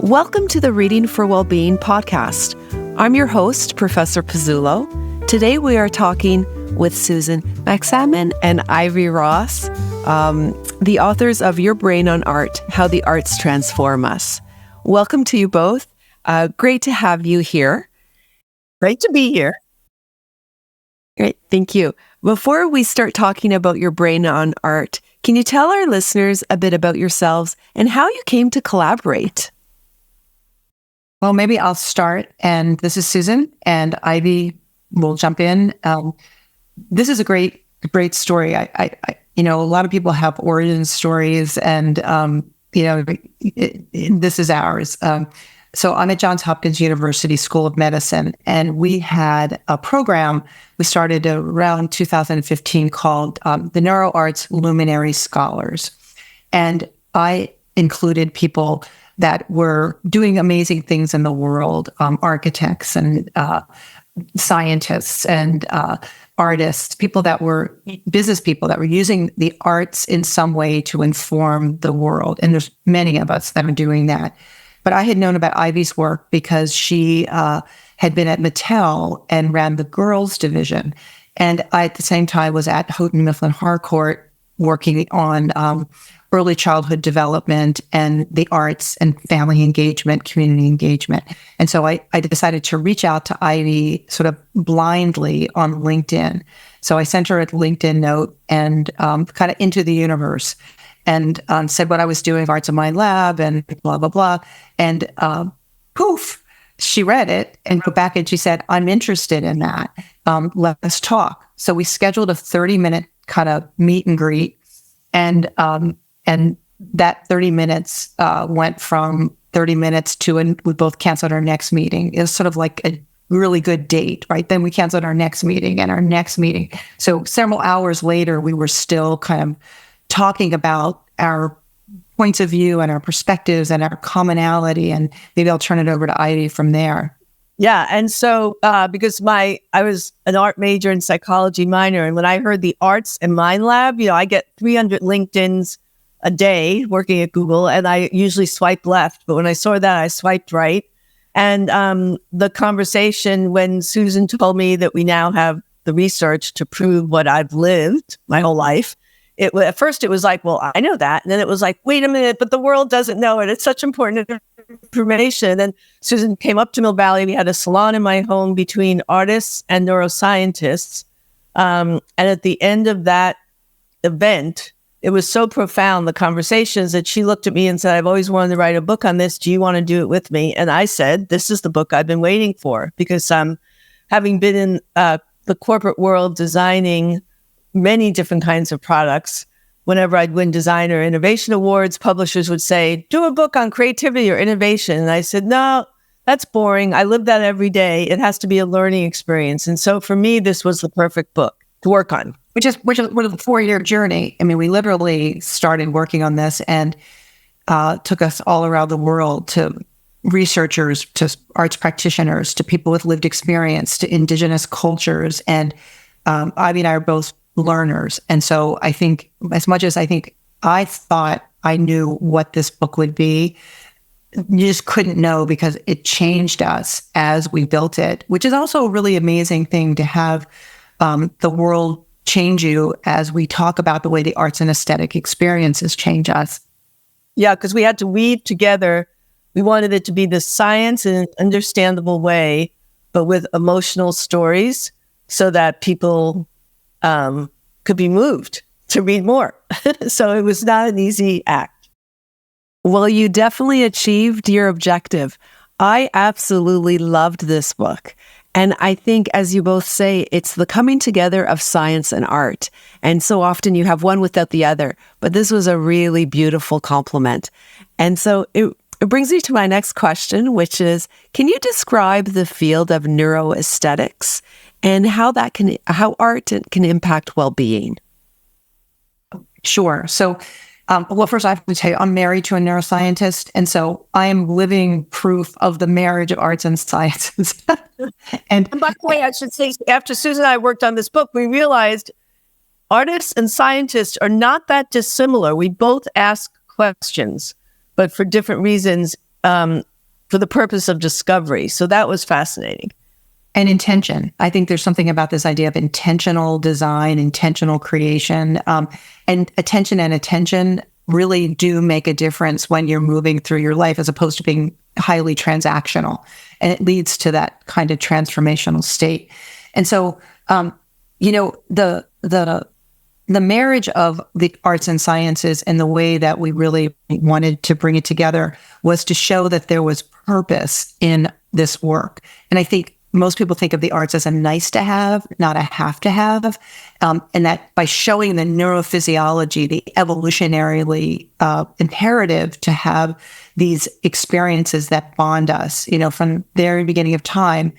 Welcome to the Reading for Wellbeing podcast. I'm your host, Professor Pizzullo. Today we are talking with Susan Magsamen and Ivy Ross, the authors of Your Brain on Art, How the Arts Transform Us. Welcome to you both. Great to have you here. Great to be here. Great, thank you. Before we start talking about Your Brain on Art, can you tell our listeners a bit about yourselves and how you came to collaborate? Well, maybe I'll start. And this is Susan, and Ivy will jump in. This is a great story. I a lot of people have origin stories, and this is ours. So I'm at Johns Hopkins University School of Medicine, and we had a program we started around 2015 called the Neuro Arts Luminary Scholars. And I included people that were doing amazing things in the world, architects and scientists and artists, business people that were using the arts in some way to inform the world. And there's many of us that are doing that. But I had known about Ivy's work because she had been at Mattel and ran the girls division. And I, at the same time, was at Houghton Mifflin Harcourt working on early childhood development and the arts and family engagement, community engagement. And so I decided to reach out to Ivy sort of blindly on LinkedIn. So I sent her a LinkedIn note and kind of into the universe and said what I was doing, Arts in My Lab and blah, blah, blah. And poof, she read it and wrote back and she said, I'm interested in that. Let's talk. So we scheduled a 30-minute kind of meet and greet. And that 30 minutes went from 30 minutes to, and we both canceled our next meeting. It was sort of like a really good date, right? Then we canceled our next meeting and our next meeting. So several hours later, we were still kind of talking about our points of view and our perspectives and our commonality. And maybe I'll turn it over to Ivy from there. Yeah. And so because I was an art major and psychology minor, and when I heard the Arts and Mind Lab, I get 300 LinkedIns a day working at Google, and I usually swipe left. But when I saw that, I swiped right. And the conversation when Susan told me that we now have the research to prove what I've lived my whole life, at first it was like, well, I know that. And then it was like, wait a minute, but the world doesn't know it. It's such important information. And Susan came up to Mill Valley. We had a salon in my home between artists and neuroscientists. And at the end of that event, it was so profound, the conversations, that she looked at me and said, I've always wanted to write a book on this. Do you want to do it with me? And I said, this is the book I've been waiting for, because having been in the corporate world designing many different kinds of products, whenever I'd win designer innovation awards, publishers would say, do a book on creativity or innovation. And I said, no, that's boring. I live that every day. It has to be a learning experience. And so for me, this was the perfect book to work on. Which is a 4-year journey. I mean, we literally started working on this and took us all around the world, to researchers, to arts practitioners, to people with lived experience, to indigenous cultures. And Ivy and I are both learners. And so I think, as much as I thought I knew what this book would be, you just couldn't know, because it changed us as we built it, which is also a really amazing thing to have the world change you as we talk about the way the arts and aesthetic experiences change us. Yeah, because we had to weave together. We wanted it to be the science in an understandable way, but with emotional stories, so that people could be moved to read more. So it was not an easy act. Well, you definitely achieved your objective. I absolutely loved this book. And I think, as you both say, it's the coming together of science and art. And so often you have one without the other. But this was a really beautiful complement. And so it brings me to my next question, which is, can you describe the field of neuroaesthetics and how art can impact well-being? Sure. So, well, first I have to tell you, I'm married to a neuroscientist, and so I am living proof of the marriage of arts and sciences. And by the way, I should say, after Susan and I worked on this book, we realized artists and scientists are not that dissimilar. We both ask questions, but for different reasons. for the purpose of discovery. So that was fascinating. And intention. I think there's something about this idea of intentional design, intentional creation, and attention really do make a difference when you're moving through your life as opposed to being highly transactional. And it leads to that kind of transformational state. And so, the marriage of the arts and sciences and the way that we really wanted to bring it together was to show that there was purpose in this work. And I think most people think of the arts as a nice to have, not a have to have. And that by showing the neurophysiology, the evolutionarily imperative to have these experiences that bond us, from the very beginning of time,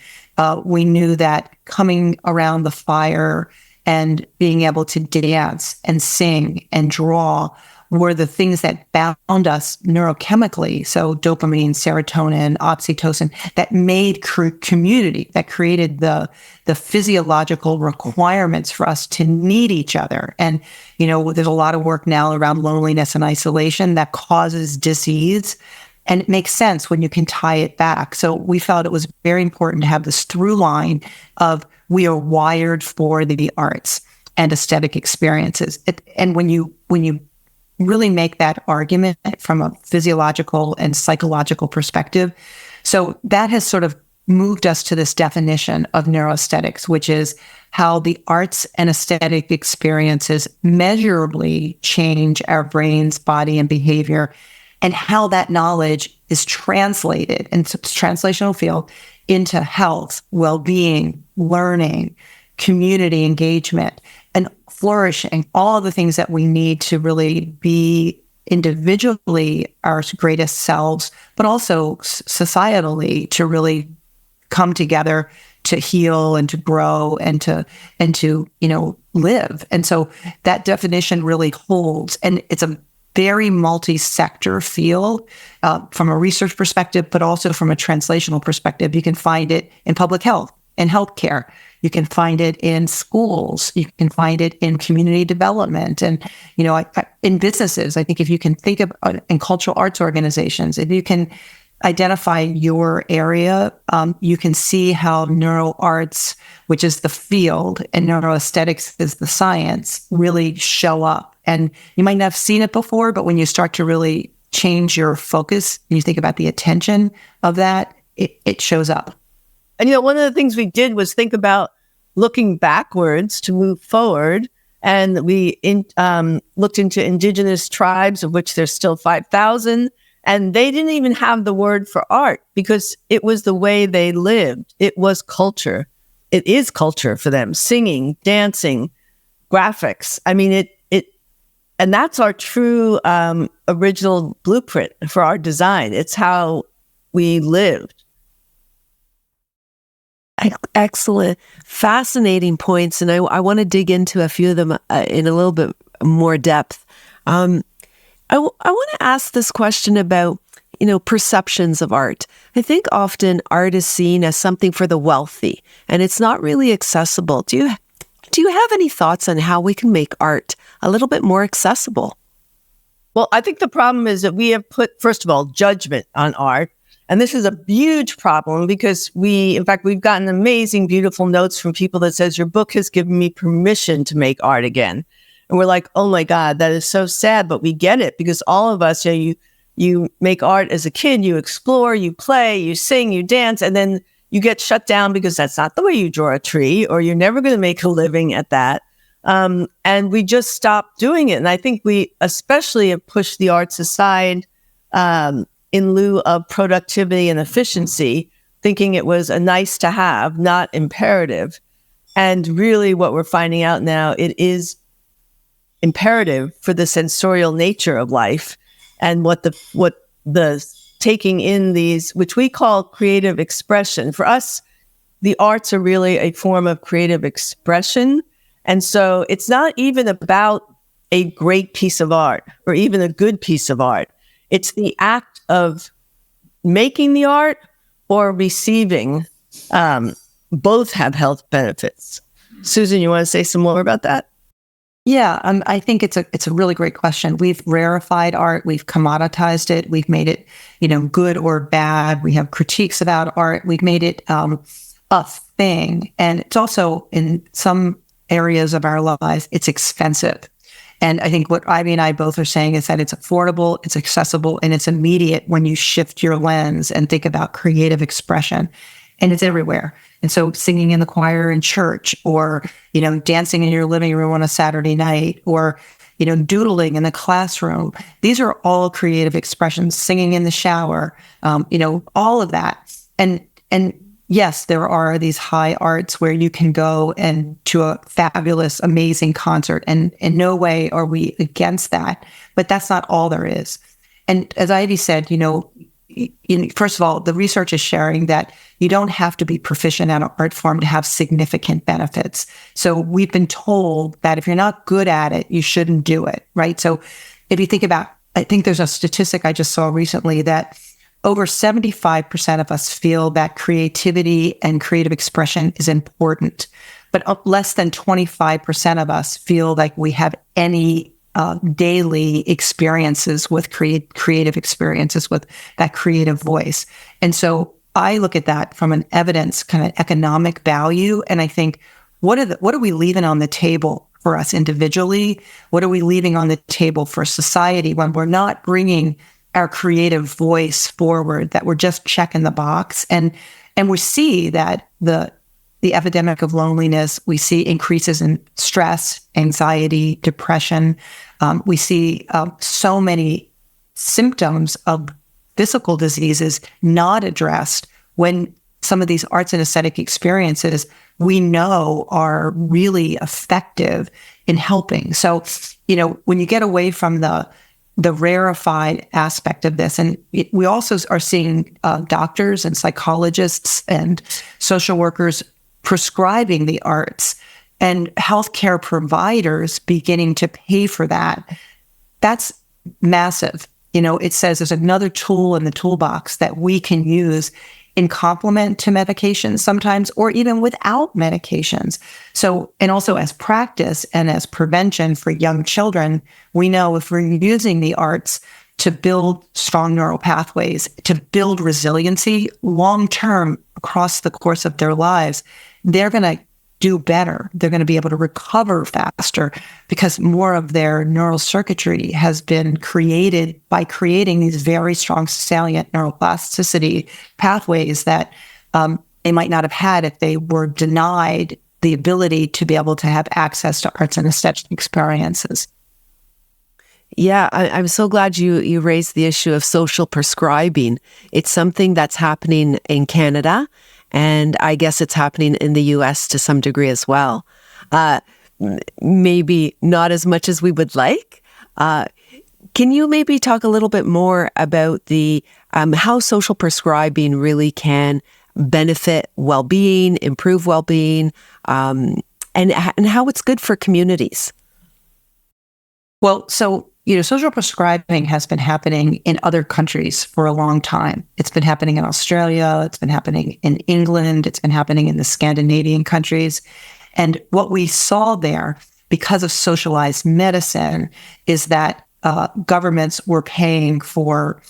we knew that coming around the fire and being able to dance and sing and draw were the things that bound us neurochemically. So dopamine, serotonin, oxytocin, that made community, that created the physiological requirements for us to need each other. And, there's a lot of work now around loneliness and isolation that causes disease. And it makes sense when you can tie it back. So we felt it was very important to have this through line of we are wired for the arts and aesthetic experiences. And when you really make that argument from a physiological and psychological perspective. So that has sort of moved us to this definition of neuroaesthetics, which is how the arts and aesthetic experiences measurably change our brains, body, and behavior, and how that knowledge is translated in its translational field into health, well-being, learning, community engagement, and flourishing, all the things that we need to really be individually our greatest selves, but also societally to really come together to heal and to grow and to live. And so that definition really holds, and it's a very multi-sector field from a research perspective, but also from a translational perspective. You can find it in public health and healthcare. You can find it in schools. You can find it in community development, and in businesses. I think if you can think of in cultural arts organizations, if you can identify your area, you can see how neuro arts, which is the field, and neuroaesthetics is the science, really show up. And you might not have seen it before, but when you start to really change your focus and you think about the attention of that, it shows up. And, one of the things we did was think about looking backwards to move forward. And we looked into indigenous tribes, of which there's still 5,000. And they didn't even have the word for art because it was the way they lived. It was culture. It is culture for them. Singing, dancing, graphics. I mean, and that's our true original blueprint for our design. It's how we lived. Excellent. Fascinating points. And I want to dig into a few of them in a little bit more depth. I want to ask this question about, perceptions of art. I think often art is seen as something for the wealthy, and it's not really accessible. Do you have any thoughts on how we can make art a little bit more accessible? Well, I think the problem is that we have put, first of all, judgment on art. And this is a huge problem because we've gotten amazing, beautiful notes from people that says, your book has given me permission to make art again. And we're like, oh my God, that is so sad, but we get it because all of us, you make art as a kid, you explore, you play, you sing, you dance, and then you get shut down because that's not the way you draw a tree, or you're never going to make a living at that. And we just stopped doing it. And I think we especially have pushed the arts aside in lieu of productivity and efficiency, thinking it was a nice to have, not imperative. And really what we're finding out now, it is imperative for the sensorial nature of life and what the taking in these, which we call creative expression. For us, the arts are really a form of creative expression. And so it's not even about a great piece of art or even a good piece of art. It's the act of making the art or receiving. Both have health benefits. Susan, you want to say some more about that? Yeah, I think it's a really great question. We've rarefied art, we've commoditized it, we've made it, good or bad. We have critiques about art. We've made it a thing, and it's also in some areas of our lives, it's expensive. And I think what Ivy and I both are saying is that it's affordable, it's accessible, and it's immediate when you shift your lens and think about creative expression. And it's everywhere. And so singing in the choir in church, or, dancing in your living room on a Saturday night, or, doodling in the classroom. These are all creative expressions, singing in the shower, all of that. And yes, there are these high arts where you can go and to a fabulous, amazing concert. And in no way are we against that, but that's not all there is. And as Ivy said, first of all, the research is sharing that you don't have to be proficient at an art form to have significant benefits. So we've been told that if you're not good at it, you shouldn't do it, right? So if you think about, I think there's a statistic I just saw recently that over 75% of us feel that creativity and creative expression is important, but less than 25% of us feel like we have any daily experiences with creative experiences with that creative voice. And so I look at that from an evidence kind of economic value. And I think, what are we leaving on the table for us individually? What are we leaving on the table for society when we're not bringing our creative voice forward, that we're just checking the box? And we see that the epidemic of loneliness, we see increases in stress, anxiety, depression. We see so many symptoms of physical diseases not addressed when some of these arts and aesthetic experiences we know are really effective in helping. So, when you get away from the rarefied aspect of this, and we also are seeing doctors and psychologists and social workers prescribing the arts, and healthcare providers beginning to pay for that. That's massive. It says there's another tool in the toolbox that we can use in complement to medications sometimes, or even without medications. So, and also as practice and as prevention for young children, we know if we're using the arts to build strong neural pathways, to build resiliency long-term across the course of their lives, they're going to do better. They're going to be able to recover faster because more of their neural circuitry has been created by creating these very strong salient neuroplasticity pathways that they might not have had if they were denied the ability to be able to have access to arts and aesthetic experiences. Yeah, I'm so glad you raised the issue of social prescribing. It's something that's happening in Canada, and I guess it's happening in the US to some degree as well. Maybe not as much as we would like. Can you maybe talk a little bit more about the how social prescribing really can benefit well-being, improve well-being, and how it's good for communities? Well, so, social prescribing has been happening in other countries for a long time. It's been happening in Australia. It's been happening in England. It's been happening in the Scandinavian countries. And what we saw there, because of socialized medicine, is that governments were paying for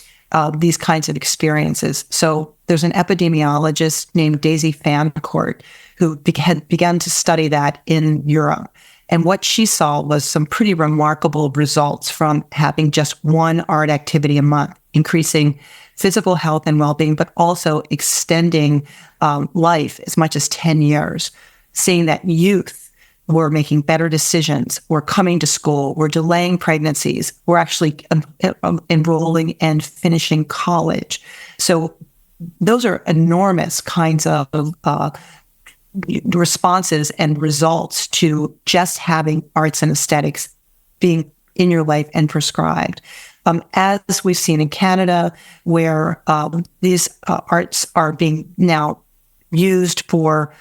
these kinds of experiences. So there's an epidemiologist named Daisy Fancourt who began to study that in Europe. And what she saw was some pretty remarkable results from having just one art activity a month, increasing physical health and well-being, but also extending life as much as 10 years, seeing that youth were making better decisions, were coming to school, were delaying pregnancies, were actually enrolling and finishing college. So those are enormous kinds of responses and results to just having arts and aesthetics being in your life and prescribed. As we've seen in Canada, where these arts are being now used for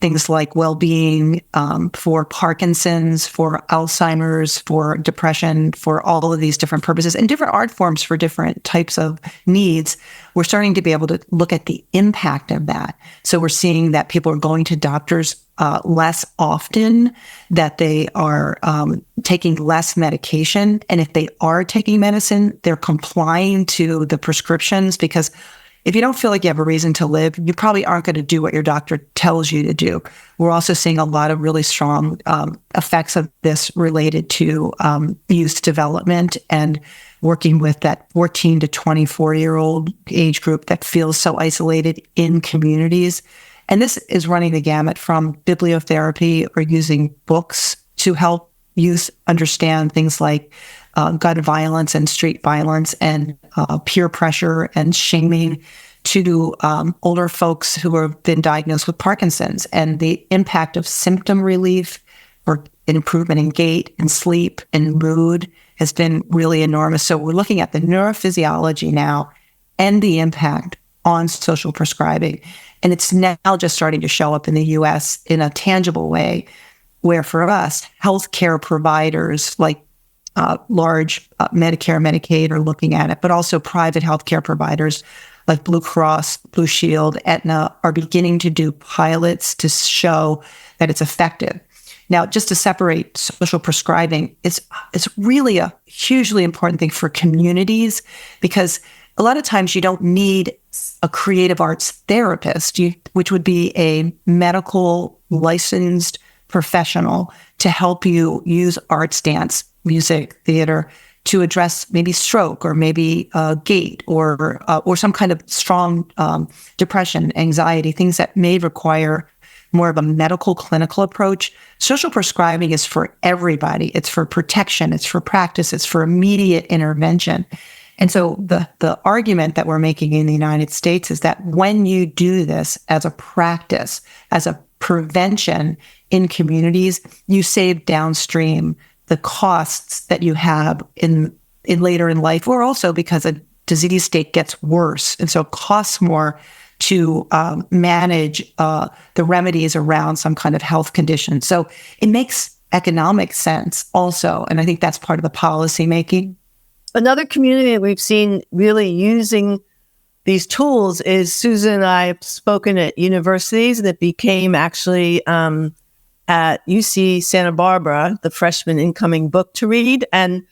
things like well-being, for Parkinson's, for Alzheimer's, for depression, for all of these different purposes and different art forms for different types of needs. We're starting to be able to look at the impact of that. So we're seeing that people are going to doctors less often, that they are taking less medication. And if they are taking medicine, they're complying to the prescriptions, because if you don't feel like you have a reason to live, you probably aren't going to do what your doctor tells you to do. We're also seeing a lot of really strong effects of this related to youth development and working with that 14 to 24-year-old age group that feels so isolated in communities. And this is running the gamut from bibliotherapy or using books to help youth understand things like gun violence and street violence and peer pressure and shaming, to older folks who have been diagnosed with Parkinson's and the impact of symptom relief or an improvement in gait and sleep and mood has been really enormous. So we're looking at the neurophysiology now and the impact on social prescribing. And it's now just starting to show up in the US in a tangible way, where for us, healthcare providers like large Medicare, Medicaid are looking at it, but also private healthcare providers like Blue Cross, Blue Shield, Aetna are beginning to do pilots to show that it's effective. Now, just to separate social prescribing, it's really a hugely important thing for communities, because a lot of times you don't need a creative arts therapist, which would be a medical licensed professional to help you use arts, dance, music, theater to address maybe stroke or maybe gait or some kind of strong depression, anxiety, things that may require more of a medical clinical approach. Social prescribing is for everybody. It's for protection. It's for practice. It's for immediate intervention. And so the argument that we're making in the United States is that when you do this as a practice, as a prevention in communities, you save downstream the costs that you have in later in life, or also because a disease state gets worse. And so it costs more to manage the remedies around some kind of health condition. So it makes economic sense also. And I think that's part of the policy making. Another community that we've seen really using these tools is Susan and I have spoken at universities, and it became actually at UC Santa Barbara, the freshman incoming book to read. And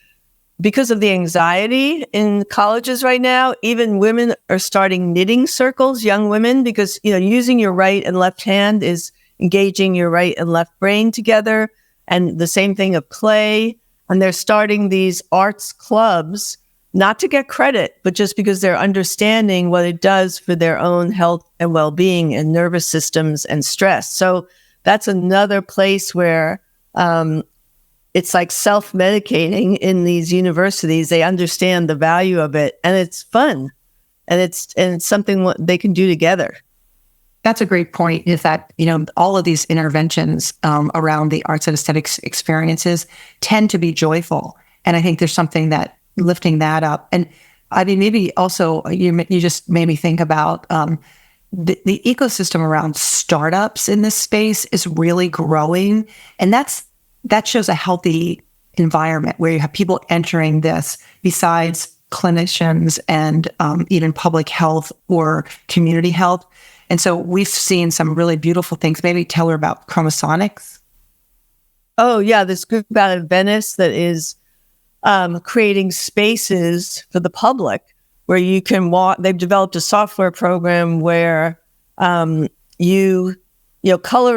because of the anxiety in colleges right now, even women are starting knitting circles, young women, because, using your right and left hand is engaging your right and left brain together. And the same thing of play. And they're starting these arts clubs, not to get credit, but just because they're understanding what it does for their own health and well-being and nervous systems and stress. So that's another place where it's like self-medicating in these universities. They understand the value of it, and it's fun, and it's something they can do together. That's a great point, is that, all of these interventions around the arts and aesthetics experiences tend to be joyful. And I think there's something that lifting that up. And I mean, maybe also you just made me think about the ecosystem around startups in this space is really growing. And that shows a healthy environment where you have people entering this besides clinicians and even public health or community health. And so we've seen some really beautiful things. Maybe tell her about Chromosonics. Oh, yeah. This group out of Venice that is creating spaces for the public where you can walk. They've developed a software program where color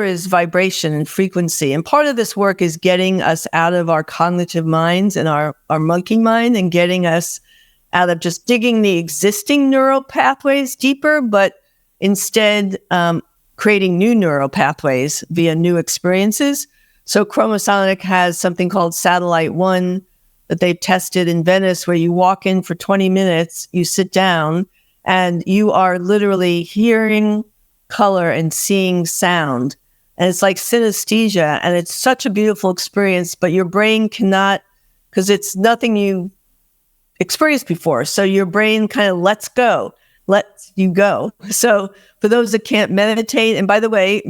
is vibration and frequency. And part of this work is getting us out of our cognitive minds and our monkey mind, and getting us out of just digging the existing neural pathways deeper, but instead creating new neural pathways via new experiences. So Chromosonic has something called Satellite One that they've tested in Venice, where you walk in for 20 minutes, you sit down, and you are literally hearing color and seeing sound. And it's like synesthesia, and it's such a beautiful experience, but your brain cannot, because it's nothing you experienced before. So your brain kind of lets go lets you go. So for those that can't meditate, and by the way,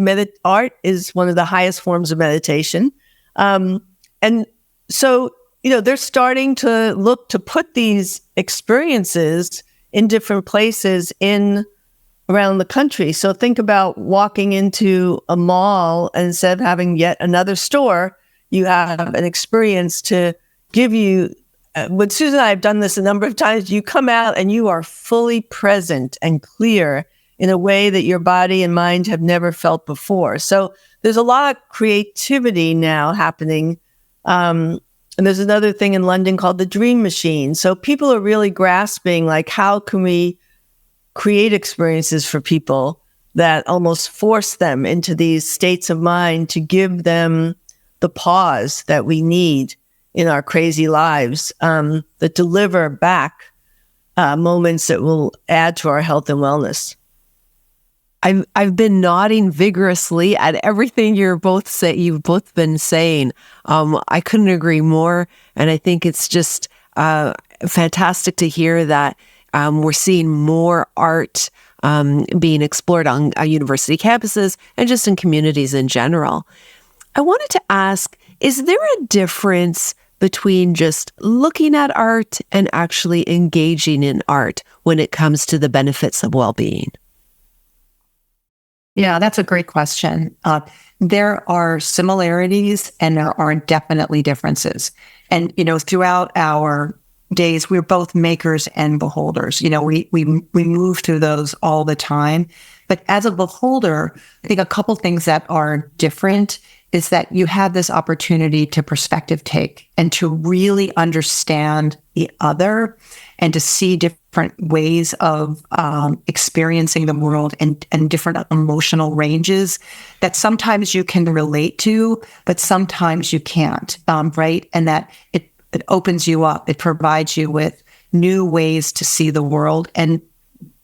art is one of the highest forms of meditation. And so, they're starting to look to put these experiences in different places around the country. So think about walking into a mall, and instead of having yet another store, you have an experience to give you. When Susan and I have done this a number of times, you come out and you are fully present and clear in a way that your body and mind have never felt before. So there's a lot of creativity now happening. And there's another thing in London called the Dream Machine. So people are really grasping, like, how can we create experiences for people that almost force them into these states of mind to give them the pause that we need in our crazy lives, that deliver back moments that will add to our health and wellness. I've been nodding vigorously at everything you've both been saying. I couldn't agree more, and I think it's just fantastic to hear that we're seeing more art being explored on university campuses and just in communities in general. I wanted to ask, is there a difference between just looking at art and actually engaging in art when it comes to the benefits of well-being? Yeah, that's a great question. There are similarities and there are definitely differences. And, throughout our days, we're both makers and beholders. We move through those all the time. But as a beholder, I think a couple things that are different is that you have this opportunity to perspective take and to really understand the other and to see different ways of experiencing the world and different emotional ranges that sometimes you can relate to, but sometimes you can't, right? And that it opens you up. It provides you with new ways to see the world. And,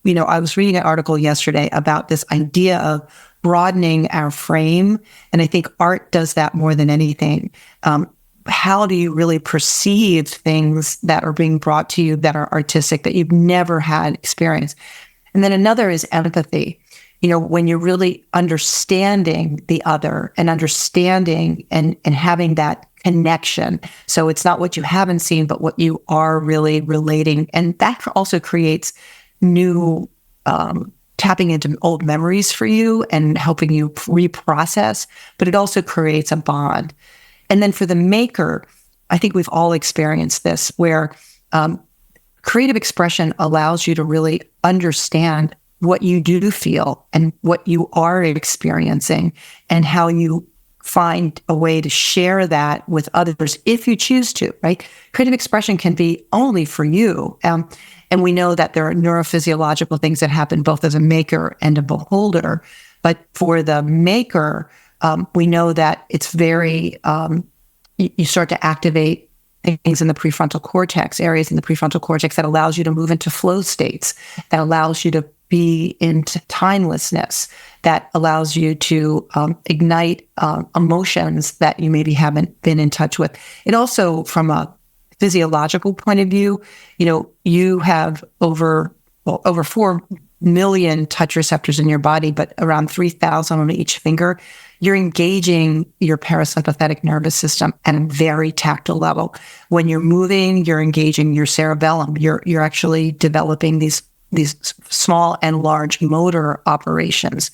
I was reading an article yesterday about this idea of broadening our frame. And I think art does that more than anything. How do you really perceive things that are being brought to you that are artistic, that you've never had experience? And then another is empathy. When you're really understanding the other and understanding and having that connection. So it's not what you haven't seen, but what you are really relating. And that also creates new tapping into old memories for you and helping you reprocess, but it also creates a bond. And then for the maker, I think we've all experienced this, where creative expression allows you to really understand what you do feel and what you are experiencing and how you find a way to share that with others if you choose to, right? Creative expression can be only for you. And we know that there are neurophysiological things that happen both as a maker and a beholder. But for the maker, we know that it's very, you start to activate things in the prefrontal cortex, areas in the prefrontal cortex that allows you to move into flow states, that allows you to be into timelessness, that allows you to ignite emotions that you maybe haven't been in touch with. It also, from a physiological point of view, you have over 4 million touch receptors in your body, but around 3,000 on each finger. You're engaging your parasympathetic nervous system at a very tactile level. When you're moving, you're engaging your cerebellum. You're actually developing these small and large motor operations.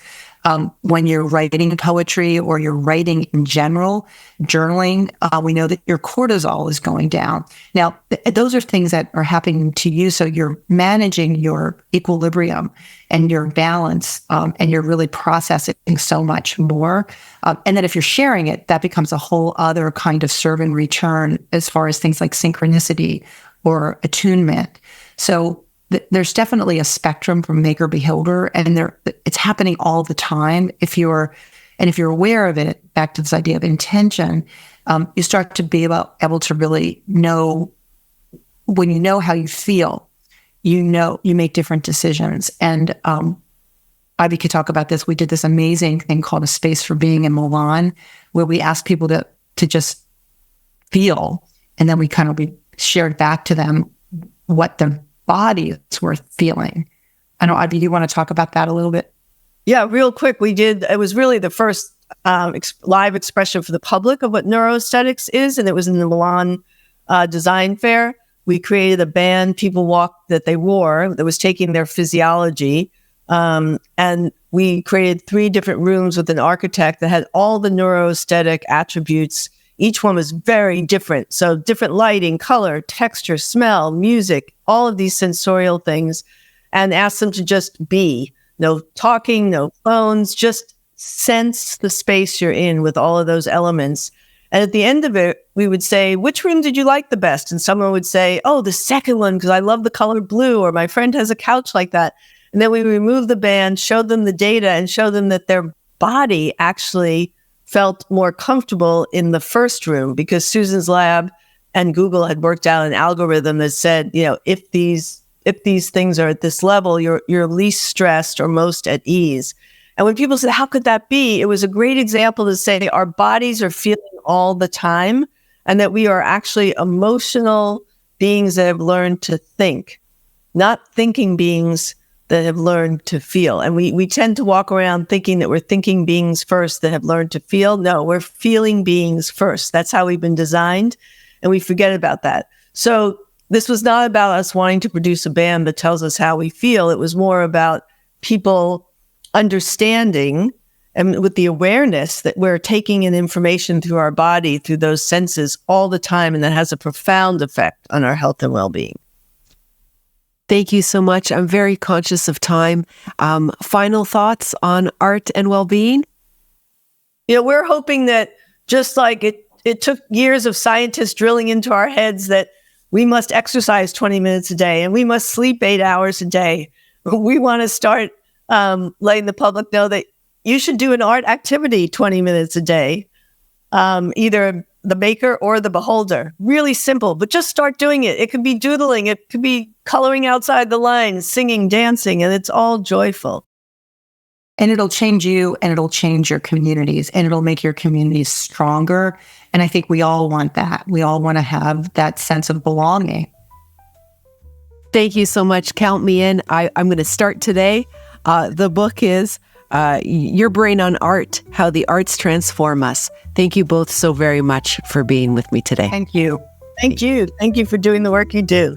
When you're writing poetry or you're writing in general, journaling, we know that your cortisol is going down. Now, those are things that are happening to you. So you're managing your equilibrium and your balance, and you're really processing so much more. And then if you're sharing it, that becomes a whole other kind of serve and return as far as things like synchronicity or attunement. So there's definitely a spectrum from maker beholder, and it's happening all the time. If you're aware of it, back to this idea of intention, you start to be able to really know, when you know how you feel, you make different decisions. And Ivy could talk about this. We did this amazing thing called A Space for Being in Milan, where we asked people to just feel, and then we shared back to them what their bodies were feeling. I know, Ivy, you want to talk about that a little bit? Yeah, real quick. It was really the first live expression for the public of what neuroaesthetics is. And it was in the Milan Design Fair. We created a band, people walked, that they wore that was taking their physiology. And we created 3 different rooms with an architect that had all the neuroaesthetic attributes. Each one was very different. So different lighting, color, texture, smell, music, all of these sensorial things, and asked them to just be. No talking, no phones, just sense the space you're in with all of those elements. And at the end of it, we would say, which room did you like the best? And someone would say, oh, the second one, because I love the color blue, or my friend has a couch like that. And then we removed the band, showed them the data, and showed them that their body actually felt more comfortable in the first room, because Susan's lab and Google had worked out an algorithm that said, if these things are at this level, you're least stressed or most at ease. And when people said, how could that be? It was a great example to say our bodies are feeling all the time, and that we are actually emotional beings that have learned to think, not thinking beings that have learned to feel. And we tend to walk around thinking that we're thinking beings first that have learned to feel. No, we're feeling beings first. That's how we've been designed, and we forget about that. So this was not about us wanting to produce a band that tells us how we feel. It was more about people understanding, and with the awareness that we're taking in information through our body, through those senses all the time, and that has a profound effect on our health and well-being. Thank you so much. I'm very conscious of time. Final thoughts on art and well-being? We're hoping that just like it took years of scientists drilling into our heads that we must exercise 20 minutes a day and we must sleep 8 hours a day. We want to start letting the public know that you should do an art activity 20 minutes a day, either the maker or the beholder. Really simple, but just start doing it. It could be doodling. It could be coloring outside the lines, singing, dancing, and it's all joyful. And it'll change you, and it'll change your communities, and it'll make your communities stronger. And I think we all want that. We all want to have that sense of belonging. Thank you so much. Count me in. I'm going to start today. The book is Your Brain on Art, How the Arts Transform Us. Thank you both so very much for being with me today. Thank you. Thank you. Thank you for doing the work you do.